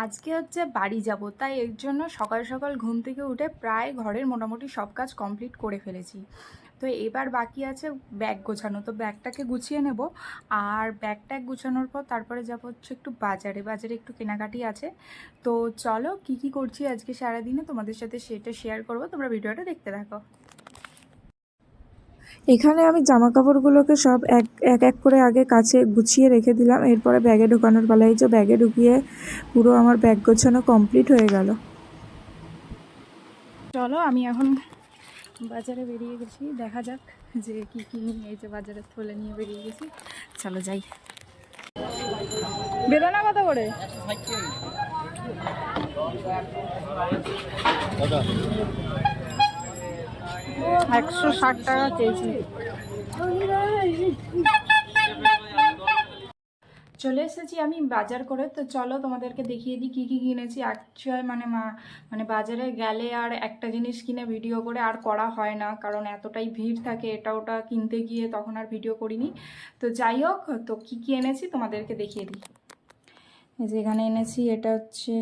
আজকে হচ্ছে বাড়ি যাব, তাই এর জন্য সকাল সকাল ঘুম থেকে উঠে প্রায় ঘরের মোটামুটি সব কাজ কমপ্লিট করে ফেলেছি। তো এবার বাকি আছে ব্যাগ গোছানো। তো ব্যাগটাকে গুছিয়ে নেব, আর ব্যাগটা গুছানোর পর তারপরে যাব হচ্ছে একটু বাজারে। বাজারে একটু কেনাকাটি আছে। তো চলো কি কি করছি আজকে সারাদিনে তোমাদের সাথে সেটা শেয়ার করব, তোমরা ভিডিওটা দেখতে থাকো। এখানে আমি জামা কাপড়গুলোকে সব এক এক এক করে আগে কাছে গুছিয়ে রেখে দিলাম, এরপরে ব্যাগে ঢোকানোর পালা। এই যে ব্যাগে ঢুকিয়ে পুরো আমার ব্যাগ গোছানো কমপ্লিট হয়ে গেল। চলো আমি এখন বাজারে বেরিয়ে গেছি, দেখা যাক যে কি কি নিয়ে। এই যে বাজারের থলে নিয়ে বেরিয়ে গেছি, চলো যাই। বেদানা কত করে? 160 টাকা কেজি। চলে এসেছি আমি বাজার করে। তো চলো তোমাদেরকে দেখিয়ে দিই কী কী কিনেছি। অ্যাকচুয়াল মানে বাজারে গেলে আর একটা জিনিস কিনে ভিডিও করে আর করা হয় না, কারণ এতটাই ভিড় থাকে, এটা ওটা কিনতে গিয়ে তখন আর ভিডিও করিনি। তো যাই হোক, তো কী কী এনেছি তোমাদেরকে দেখিয়ে দিই। এই যে এখানে এনেছি, এটা হচ্ছে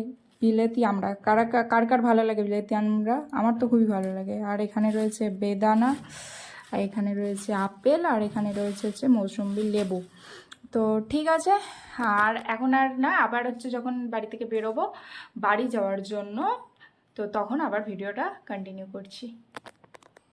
বিলেতি আমড়া। কার কার ভালো লাগে বিলেতি আমড়া? আমার তো খুবই ভালো লাগে। আর এখানে রয়েছে বেদানা, আর এখানে রয়েছে আপেল, আর এখানে রয়েছে হচ্ছে মৌসুম্বি লেবু। তো ঠিক আছে, আর এখন আর না, আবার হচ্ছে যখন বাড়ি থেকে বেরোবো বাড়ি যাওয়ার জন্য, তো তখন আবার ভিডিওটা কন্টিনিউ করছি।